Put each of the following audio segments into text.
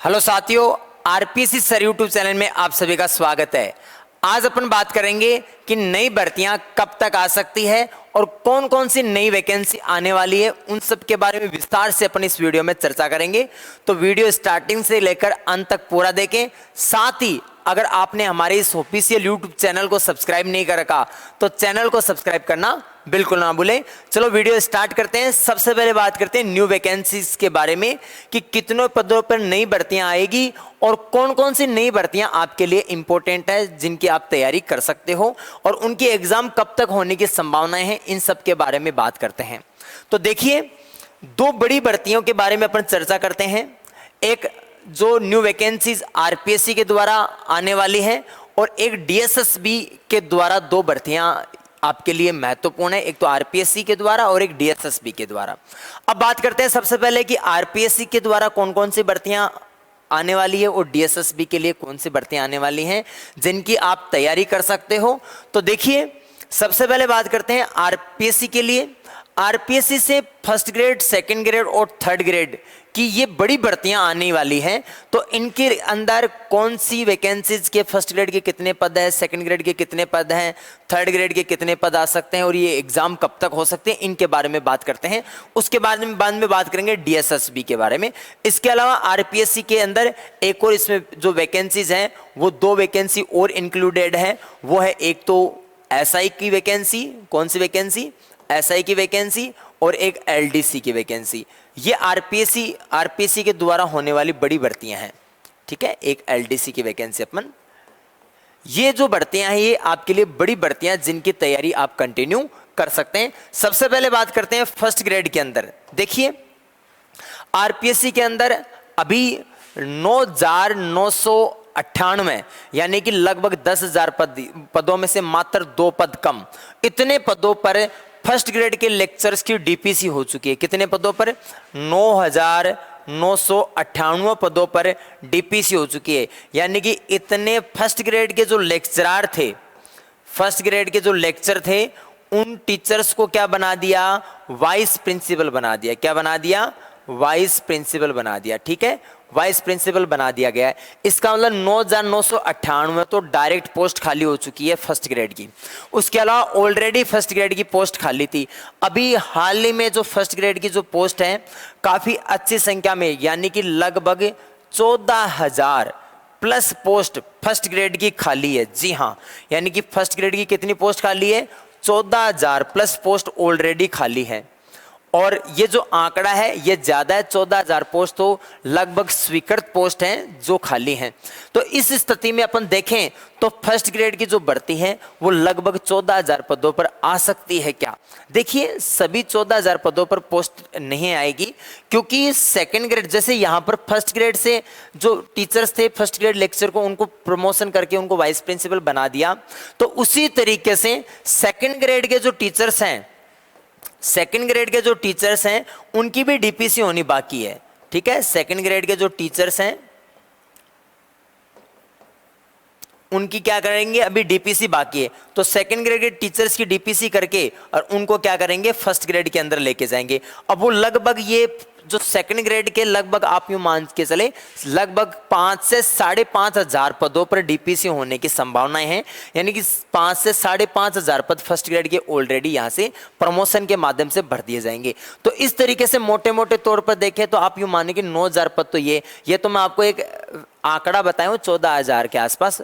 Hello साथियों, RPSC sir YouTube channel में आप सभी का स्वागत है। आज अपन बात करेंगे कि नई भर्तियां कब तक आ सकती है और कौन कौन सी नई वैकेंसी आने वाली है, उन सब के बारे में विस्तार से अपन इस वीडियो में चर्चा करेंगे। तो वीडियो स्टार्टिंग से लेकर अंत तक पूरा देखें। साथ ही अगर आपने हमारे इस ऑफिशियल यूट्यूब चैनल को सब्सक्राइब नहीं कर रखा तो चैनल को सब्सक्राइब करना बिल्कुल ना भूलें। चलो वीडियो स्टार्ट करते हैं। सबसे पहले बात करते हैं न्यू वैकेंसीज के बारे में कि कितनों पदों पर नई भर्तियां आएगी और कौन कौन सी नई भर्तियां आपके लिए इंपॉर्टेंट है, जिनकी आप तैयारी कर सकते हो और उनकी एग्जाम कब तक होने की संभावनाएं हैं, इन सब के बारे में बात करते हैं। तो देखिए, दो बड़ी भर्तियों के बारे में अपन चर्चा करते हैं। एक जो न्यू वैकेंसीज आरपीएससी के द्वारा आने वाली है और एक डीएसएसबी के द्वारा दो भर्तियां आपके लिए महत्वपूर्ण है, एक तो आरपीएससी के द्वारा और एक डीएसएसबी के द्वारा। अब बात करते हैं सबसे पहले कि आरपीएससी के द्वारा कौन कौन सी भर्तियां आने वाली है और डीएसएसबी के लिए कौन सी भर्तियां आने वाली हैं जिनकी आप तैयारी कर सकते हो। तो देखिए, सबसे पहले बात करते हैं आरपीएससी के लिए। आरपीएससी से फर्स्ट ग्रेड, सेकंड ग्रेड और थर्ड ग्रेड की ये बड़ी भर्तियां आने वाली हैं। तो इनके अंदर कौन सी वैकेंसीज के फर्स्ट ग्रेड के कितने पद हैं, सेकंड ग्रेड के कितने पद हैं, थर्ड ग्रेड के कितने पद आ सकते हैं और ये एग्जाम कब तक हो सकते हैं, इनके बारे में बात करते हैं। उसके बाद में बात करेंगे डीएसएसबी के बारे में। इसके अलावा आरपीएससी के अंदर एक और इसमें जो वैकेंसीज हैं वो दो वैकेंसी और इंक्लूडेड है। वो है एक तो एसआई की वैकेंसी, कौन सी वैकेंसी, एसआई की वैकेंसी, और एक एलडीसी की वैकेंसी। ये आरपीएससी के द्वारा होने वाली बड़ी भर्तियां हैं। ठीक है, एक एलडीसी की वैकेंसी अपन, ये जो भर्तियां हैं ये आपके लिए बड़ी भर्तियां जिनकी तैयारी आप कंटिन्यू कर सकते हैं। सबसे पहले बात करते हैं फर्स्ट ग्रेड के अंदर। देखिए, आरपीएससी के अंदर अभी 9,998 यानी कि लगभग 10,000 पदों में से मात्र 2 पद कम, इतने पदों पर फर्स्ट ग्रेड के लेक्चर्स की डीपीसी हो चुकी है। कितने पदों पर? 9,998 पदों पर डीपीसी हो चुकी है। यानी कि इतने फर्स्ट ग्रेड के जो लेक्चरार थे, फर्स्ट ग्रेड के जो लेक्चर थे, उन टीचर्स को क्या बना दिया? वाइस प्रिंसिपल बना दिया। क्या बना दिया? वाइस प्रिंसिपल बना दिया। ठीक है, वाइस प्रिंसिपल बना दिया गया है। इसका मतलब 9,998 तो डायरेक्ट पोस्ट खाली हो चुकी है फर्स्ट ग्रेड की। उसके अलावा ऑलरेडी फर्स्ट ग्रेड की पोस्ट खाली थी। अभी हाल ही में जो फर्स्ट ग्रेड की जो पोस्ट है काफी अच्छी संख्या में, यानी कि लगभग 14,000 प्लस पोस्ट फर्स्ट ग्रेड की खाली है। जी हाँ, यानी कि फर्स्ट ग्रेड की कितनी पोस्ट खाली है? 14,000 प्लस पोस्ट ऑलरेडी खाली है। और ये जो आंकड़ा है ये ज्यादा है, 14,000 पोस्ट तो लगभग स्वीकृत पोस्ट हैं जो खाली हैं। तो इस स्थिति में अपन देखें तो फर्स्ट ग्रेड की जो भर्ती है वो लगभग 14,000 पदों पर आ सकती है। क्या? देखिए, सभी 14,000 पदों पर पोस्ट नहीं आएगी, क्योंकि सेकंड ग्रेड, जैसे यहाँ पर फर्स्ट ग्रेड से जो टीचर्स थे फर्स्ट ग्रेड लेक्चर को, उनको प्रमोशन करके उनको वाइस प्रिंसिपल बना दिया। तो उसी तरीके से सेकंड ग्रेड के जो टीचर्स हैं, सेकंड ग्रेड के जो टीचर्स हैं उनकी भी डीपीसी होनी बाकी है। ठीक है, सेकंड ग्रेड के जो टीचर्स हैं उनकी क्या करेंगे? अभी डीपीसी बाकी है। तो सेकंड ग्रेड के टीचर्स की डीपीसी करके और उनको क्या करेंगे? फर्स्ट ग्रेड के अंदर लेके जाएंगे। अब वो लगभग ये जो सेकंड ग्रेड के लगभग आप यूं मान के चले लगभग 5 से 5,500 पदों पर डीपीसी होने की संभावनाएं हैं। यानी कि 5 से 5,500 पद फर्स्ट ग्रेड के ऑलरेडी यहां से प्रमोशन के माध्यम से भर दिए जाएंगे। तो इस तरीके से मोटे मोटे तौर पर देखें तो आप यूं माने कि 9,000 पद तो ये तो मैं आपको एक आंकड़ा बताया हूं, 14,000 के आसपास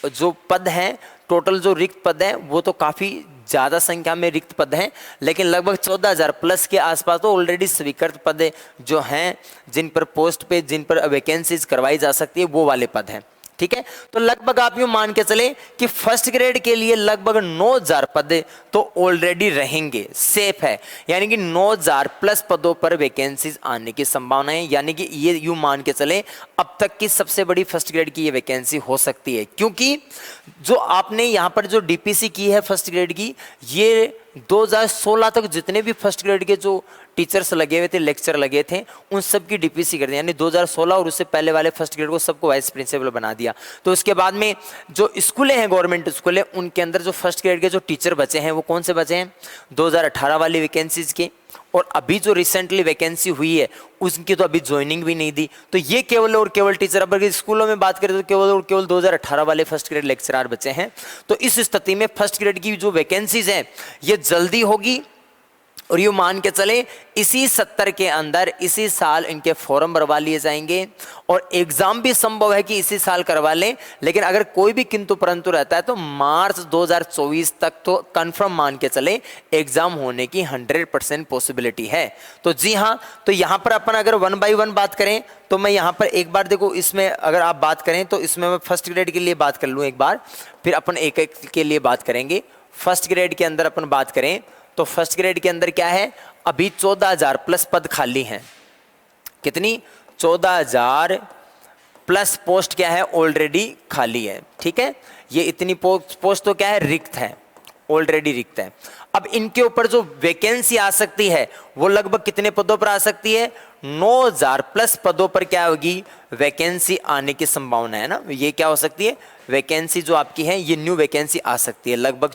जो पद हैं, टोटल जो रिक्त पद हैं वो तो काफी ज्यादा संख्या में रिक्त पद हैं, लेकिन लगभग 14,000 प्लस के आसपास तो ऑलरेडी स्वीकृत पद जो हैं, जिन पर पोस्ट पे, जिन पर वैकेंसीज करवाई जा सकती है, वो वाले पद हैं। ठीक है, तो लगभग आप यूं मान के चले कि फर्स्ट ग्रेड के लिए लगभग 9,000 पद तो ऑलरेडी रहेंगे, सेफ है। यानी कि 9,000 प्लस पदों पर वैकेंसीज आने की संभावना है। यानी कि ये यूं मान के चले अब तक की सबसे बड़ी फर्स्ट ग्रेड की ये वैकेंसी हो सकती है, क्योंकि जो आपने यहाँ पर जो डीपीसी की है फर्स्ट ग्रेड की, ये 2016 तक जितने भी फर्स्ट ग्रेड के जो टीचर्स लगे हुए थे, लेक्चर लगे थे, उन सब की डीपीसी कर दी। यानी 2016 और उससे पहले वाले फर्स्ट ग्रेड को सबको वाइस प्रिंसिपल बना दिया। तो उसके बाद में जो स्कूलें हैं, गवर्नमेंट स्कूलें, उनके अंदर जो फर्स्ट ग्रेड के जो टीचर बचे हैं वो कौन से बचे हैं? 2018 वाली वैकेंसीज के, और अभी जो रिसेंटली वैकेंसी हुई है उसकी तो अभी ज्वाइनिंग भी नहीं दी। तो ये केवल और केवल टीचर, अब अगर स्कूलों में बात करें तो केवल और केवल 2018 वाले फर्स्ट ग्रेड लेक्चरार बचे हैं। तो इस स्थिति में फर्स्ट ग्रेड की जो वैकेंसीज हैं ये जल्दी होगी, और ये मान के चले इसी 70 के अंदर इसी साल इनके फॉर्म भरवा लिए जाएंगे, और एग्जाम भी संभव है कि इसी साल करवा लें। लेकिन अगर कोई भी किंतु परंतु रहता है तो मार्च 2024 तक तो कंफर्म मान के चले एग्जाम होने की 100% पॉसिबिलिटी है। तो जी हाँ, तो यहाँ पर अपन अगर 1 बाय 1 बात करें तो मैं यहाँ पर एक बार देखो, इसमें अगर आप बात करें तो इसमें मैं फर्स्ट ग्रेड के लिए बात कर लूँ एक बार, फिर अपन एक एक के लिए बात करेंगे। फर्स्ट ग्रेड के अंदर अपन बात करें तो फर्स्ट ग्रेड के अंदर क्या है, अभी 14,000 प्लस पद खाली हैं। कितनी? 14,000 प्लस पोस्ट क्या है, ऑलरेडी खाली है। ठीक है, ये इतनी पोस्ट तो क्या है, रिक्त है, ऑलरेडी रिक्त है। अब इनके ऊपर जो वैकेंसी आ सकती है वो लगभग कितने पदों पर आ सकती है, 9,000 प्लस पदों पर क्या होगी, वैकेंसी आने की संभावना है ना। ये क्या हो सकती है, वैकेंसी जो आपकी है ये न्यू वैकेंसी आ सकती है, लगभग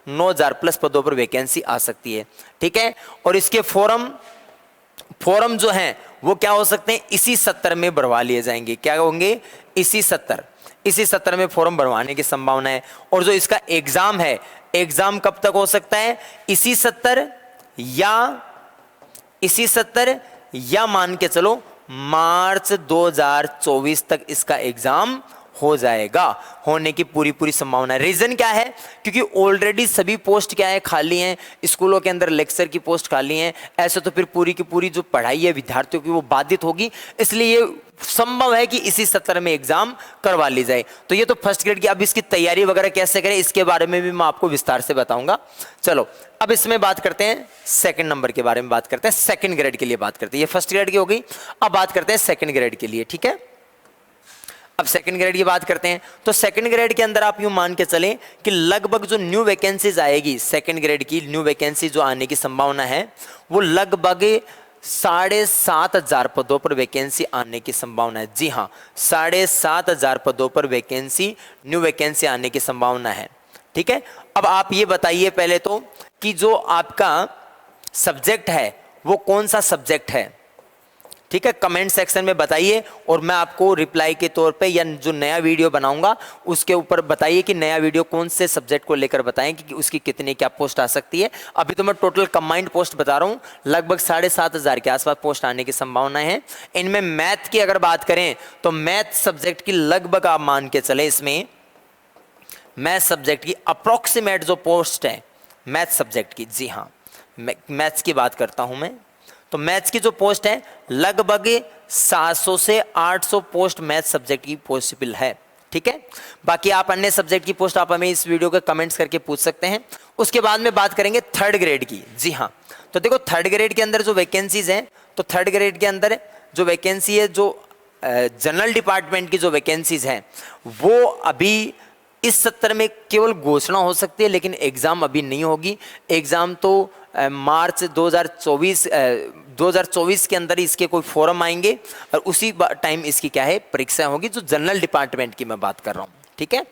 9,000 प्लस पदों पर वैकेंसी आ सकती है। ठीक है, और इसके फॉर्म जो हैं वो क्या हो सकते हैं, इसी 70 में भरवा लिए जाएंगे। क्या होंगे, इसी 70 में फॉर्म भरवाने की संभावना है। और जो इसका एग्जाम है, एग्जाम कब तक हो सकता है, इसी 70 या मान के चलो मार्च 2024 तक इसका एग्जाम हो जाएगा, होने की पूरी संभावना है। रीजन क्या है, क्योंकि ऑलरेडी सभी पोस्ट क्या है, खाली हैं, स्कूलों के अंदर लेक्चर की पोस्ट खाली हैं। ऐसे तो फिर पूरी की पूरी जो पढ़ाई है विद्यार्थियों की वो बाधित होगी, इसलिए ये संभव है कि इसी 70 में एग्जाम करवा ली जाए। तो ये तो फर्स्ट ग्रेड की। अब इसकी तैयारी वगैरह कैसे करें इसके बारे में भी मैं आपको विस्तार से बताऊंगा। चलो अब इसमें बात करते हैं सेकंड नंबर के बारे में, बात करते हैं सेकंड ग्रेड के लिए बात करते हैं। ये फर्स्ट ग्रेड की हो गई, अब बात करते हैं सेकंड ग्रेड के लिए। ठीक है, अब सेकंड ग्रेड की बात करते हैं। तो सेकंड ग्रेड के अंदर आप यूं मान के चलें कि लगभग जो न्यू वैकेंसीज आएगी, सेकंड ग्रेड की न्यू वैकेंसी जो आने की संभावना है वो लगभग 7,500 पदों पर वैकेंसी आने की संभावना है। जी हाँ, 7,500 पदों पर वैकेंसी, न्यू वैकेंसी आने की संभावना है। ठीक है, अब आप ये बताइए पहले तो कि जो आपका सब्जेक्ट है वो कौन सा सब्जेक्ट है। ठीक है, कमेंट सेक्शन में बताइए, और मैं आपको रिप्लाई के तौर पे या जो नया वीडियो बनाऊंगा उसके ऊपर बताइए कि नया वीडियो कौन से सब्जेक्ट को लेकर बताएं कि उसकी कितनी क्या पोस्ट आ सकती है। अभी तो मैं टोटल कंबाइंड पोस्ट बता रहा हूँ, लगभग 7,500 के आसपास पोस्ट आने की संभावनाएं हैं। इनमें मैथ की अगर बात करें तो मैथ सब्जेक्ट की लगभग आप मान के चले, इसमें मैथ सब्जेक्ट की अप्रोक्सीमेट जो पोस्ट है मैथ सब्जेक्ट की, जी हाँ मैथ्स की बात करता हूं मैं, तो मैथ्स की जो पोस्ट है लगभग 700 से 800 पोस्ट मैथ सब्जेक्ट की पॉसिबल है। ठीक है, बाकी आप अन्य सब्जेक्ट की पोस्ट आप हमें इस वीडियो के कमेंट्स करके पूछ सकते हैं। उसके बाद में बात करेंगे थर्ड ग्रेड की। जी हाँ, तो देखो थर्ड ग्रेड के अंदर जो वैकेंसीज हैं, तो थर्ड ग्रेड के अंदर जो वैकेंसी है, जो जनरल डिपार्टमेंट की जो वैकेंसीज हैं वो अभी इस 70 में केवल घोषणा हो सकती है, लेकिन एग्जाम अभी नहीं होगी। एग्जाम तो मार्च 2024 के अंदर इसके कोई फॉर्म आएंगे और उसी टाइम इसकी क्या है, परीक्षा होगी, जो जनरल डिपार्टमेंट की मैं बात कर रहा हूँ। ठीक है,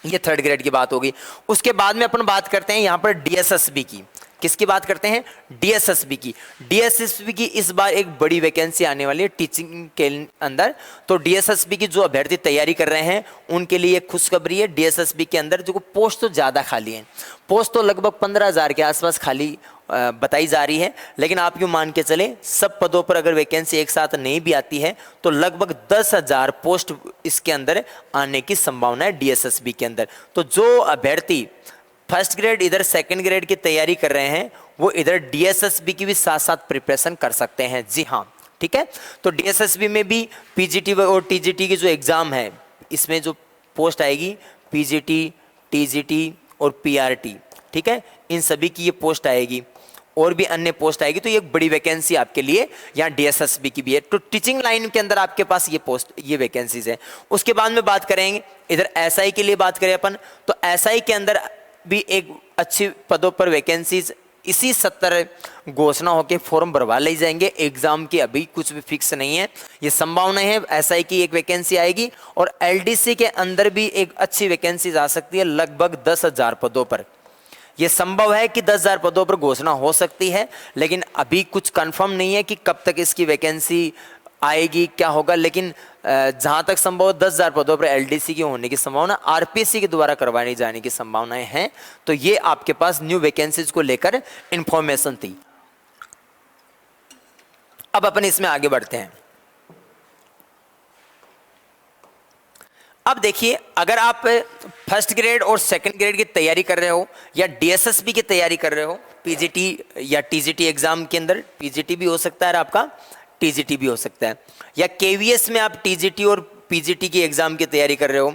ये थर्ड ग्रेड की बात होगी। उसके बाद में अपन बात करते हैं यहाँ पर डीएसएसबी की। किसकी बात करते हैं, डीएसएसबी की। डीएसएसबी की इस बार एक बड़ी वैकेंसी आने वाली है टीचिंग के अंदर। तो डीएसएसबी की जो अभ्यर्थी तैयारी कर रहे हैं उनके लिए खुशखबरी है। डीएसएसबी के अंदर जो पोस्ट तो ज़्यादा खाली है, पोस्ट तो लगभग 15,000 के आसपास खाली बताई जा रही है, लेकिन आप यूँ मान के चले सब पदों पर अगर वैकेंसी एक साथ नहीं भी आती है तो लगभग 10,000 पोस्ट इसके अंदर आने की संभावना है डीएसएसबी के अंदर। तो जो अभ्यर्थी फर्स्ट ग्रेड इधर सेकंड ग्रेड की तैयारी कर रहे हैं वो इधर डीएसएसबी की भी साथ साथ प्रिपरेशन कर सकते हैं। जी हाँ, ठीक है, तो डीएसएसबी में भी पीजीटी और टीजीटी की जो एग्ज़ाम है इसमें जो पोस्ट आएगी पीजीटी, टीजीटी और पीआरटी, ठीक है, इन सभी की ये पोस्ट आएगी और भी अन्य पोस्ट आएगी। तो ये एक बड़ी वैकेंसी आपके लिए यहाँ डीएसएसबी की भी है। तो टीचिंग लाइन के अंदर आपके पास ये पोस्ट, ये वैकेंसीज है। उसके बाद में बात करेंगे इधर एसआई के लिए बात करें अपन, तो एसआई के अंदर भी एक अच्छी पदों पर वैकेंसीज इसी 70 घोषणा होकर फॉर्म भरवा ले जाएंगे। एग्जाम की अभी कुछ भी फिक्स नहीं है, ये संभावना है एसआई की एक वैकेंसी आएगी। और एलडीसी के अंदर भी एक अच्छी वैकेंसी आ सकती है लगभग 10,000 पदों पर। ये संभव है कि 10,000 पदों पर घोषणा हो सकती है, लेकिन अभी कुछ कंफर्म नहीं है कि कब तक इसकी वैकेंसी आएगी, क्या होगा। लेकिन जहां तक संभव 10,000 पदों पर एलडीसी की होने की संभावना, आरपीएससी के द्वारा करवाई जाने की संभावनाएं हैं। तो ये आपके पास न्यू वैकेंसीज को लेकर इंफॉर्मेशन थी। अब अपन इसमें आगे बढ़ते हैं। अब देखिए, अगर आप फर्स्ट ग्रेड और सेकंड ग्रेड की तैयारी कर रहे हो या डीएसएसबी की तैयारी कर रहे हो, पीजीटी या टीजीटी एग्जाम के अंदर, पीजीटी भी हो सकता है आपका, टीजीटी भी हो सकता है, या केवीएस में आप टीजीटी और पीजीटी की एग्जाम की तैयारी कर रहे हो,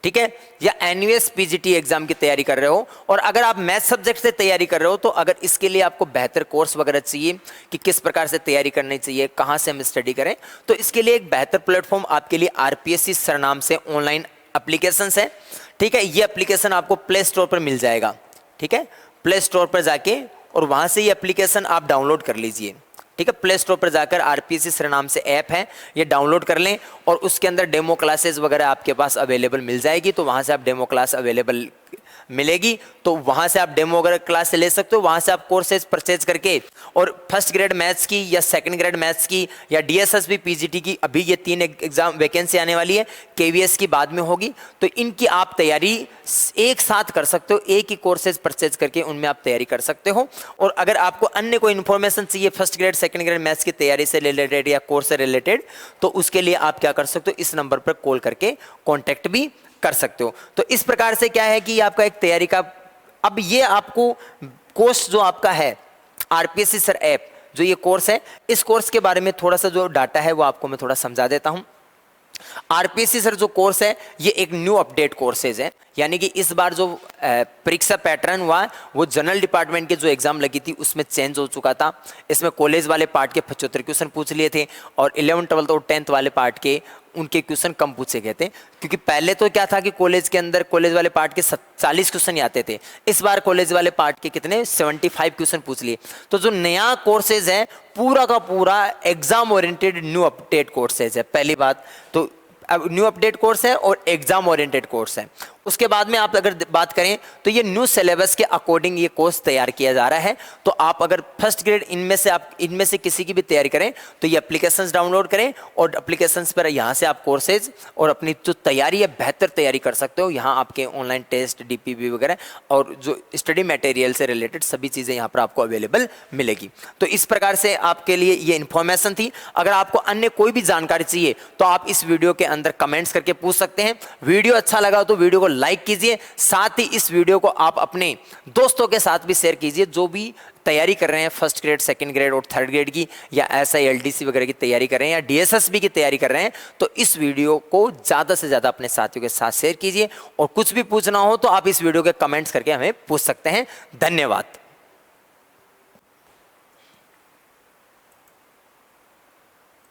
ठीक है, या एनयूएस पीजीटी एग्जाम की तैयारी कर रहे हो, और अगर आप मैथ सब्जेक्ट से तैयारी कर रहे हो, तो अगर इसके लिए आपको बेहतर कोर्स वगैरह चाहिए कि किस प्रकार से तैयारी करनी चाहिए, कहाँ से हम स्टडी करें, तो इसके लिए एक बेहतर प्लेटफॉर्म आपके लिए आरपीएससी सर नाम से ऑनलाइन एप्लीकेशन है, ठीक है। ये एप्लीकेशन आपको प्ले स्टोर पर मिल जाएगा, ठीक है, प्ले स्टोर पर जाके और वहाँ से ये एप्लीकेशन आप डाउनलोड कर लीजिए, ठीक है। प्ले स्टोर पर जाकर आरपीएससी सर नाम से ऐप है, ये डाउनलोड कर लें और उसके अंदर डेमो क्लासेस वगैरह आपके पास अवेलेबल मिल जाएगी। तो वहाँ से आप डेमो क्लास अवेलेबल मिलेगी, तो वहाँ से आप डेमो वगैरह क्लास से ले सकते हो। वहाँ से आप कोर्सेज परचेज करके, और फर्स्ट ग्रेड मैथ्स की या सेकंड ग्रेड मैथ्स की या डीएसएसबी पीजीटी की, अभी ये 3 एग्जाम वैकेंसी आने वाली है, केवीएस की बाद में होगी, तो इनकी आप तैयारी एक साथ कर सकते हो, एक ही कोर्सेज परचेज करके उनमें आप तैयारी कर सकते हो। और अगर आपको अन्य कोई इन्फॉर्मेशन चाहिए first grade second grade maths की तैयारी से रिलेटेड या कोर्स से रिलेटेड, तो उसके लिए आप क्या कर सकते हो, इस नंबर पर कॉल करके कॉन्टैक्ट भी कर सकते हो। तो इस प्रकार से क्या है कि आपका एक तैयारी का, अब ये आपको कोर्स जो आपका है आरपीएससी सर ऐप, जो ये कोर्स है, इस कोर्स के बारे में थोड़ा सा जो डाटा है वो आपको मैं थोड़ा समझा देता हूं। आरपीएससी सर जो कोर्स है, ये एक न्यू अपडेट कोर्सेज है, यानी कि इस बार जो परीक्षा पैटर्न हुआ वो जनरल डिपार्टमेंट के जो एग्जाम लगी थी उसमें चेंज हो चुका था। इसमें कॉलेज वाले पार्ट के 75 क्वेश्चन पूछ लिए थे, और 11th 12th और 10th वाले पार्ट के उनके क्वेश्चन कम पूछे गए थे, क्योंकि पहले तो क्या था कि कॉलेज के अंदर कॉलेज वाले पार्ट के 40 क्वेश्चन ही आते थे। इस बार कॉलेज वाले पार्ट के कितने 75 क्वेश्चन पूछ लिए। तो जो नया कोर्सेज है पूरा का पूरा exam oriented new update courses है, पहली बात तो अब न्यू अपडेट कोर्स है और एग्जाम ओरिएंटेड कोर्स है। उसके बाद में आप अगर बात करें तो ये न्यू सिलेबस के अकॉर्डिंग ये कोर्स तैयार किया जा रहा है। तो आप अगर फर्स्ट ग्रेड इनमें से किसी की भी तैयारी करें तो ये एप्लीकेशंस डाउनलोड करें, और एप्लीकेशंस पर यहाँ से आप कोर्सेज और अपनी जो तैयारी है बेहतर तैयारी कर सकते हो। यहाँ आपके ऑनलाइन टेस्ट, डीपीबी वगैरह और जो स्टडी मटेरियल से रिलेटेड सभी चीज़ें यहाँ पर आपको अवेलेबल मिलेगी। तो इस प्रकार से आपके लिए ये इन्फॉर्मेशन थी। अगर आपको अन्य कोई भी जानकारी चाहिए तो आप इस वीडियो के अंदर कमेंट्स करके पूछ सकते हैं। वीडियो अच्छा लगा तो वीडियो को लाइक कीजिए, साथ ही इस वीडियो को आप अपने दोस्तों के साथ भी शेयर कीजिए जो भी तैयारी कर रहे हैं फर्स्ट ग्रेड, सेकंड ग्रेड और थर्ड ग्रेड की, या एसआई एलडीसी वगैरह की तैयारी कर रहे हैं, या डीएसएसबी की तैयारी कर रहे हैं। तो इस वीडियो को ज़्यादा से ज़्यादा अपने साथियों के साथ शेयर कीजिए, और कुछ भी पूछना हो तो आप इस वीडियो के कमेंट्स करके हमें पूछ सकते हैं। धन्यवाद।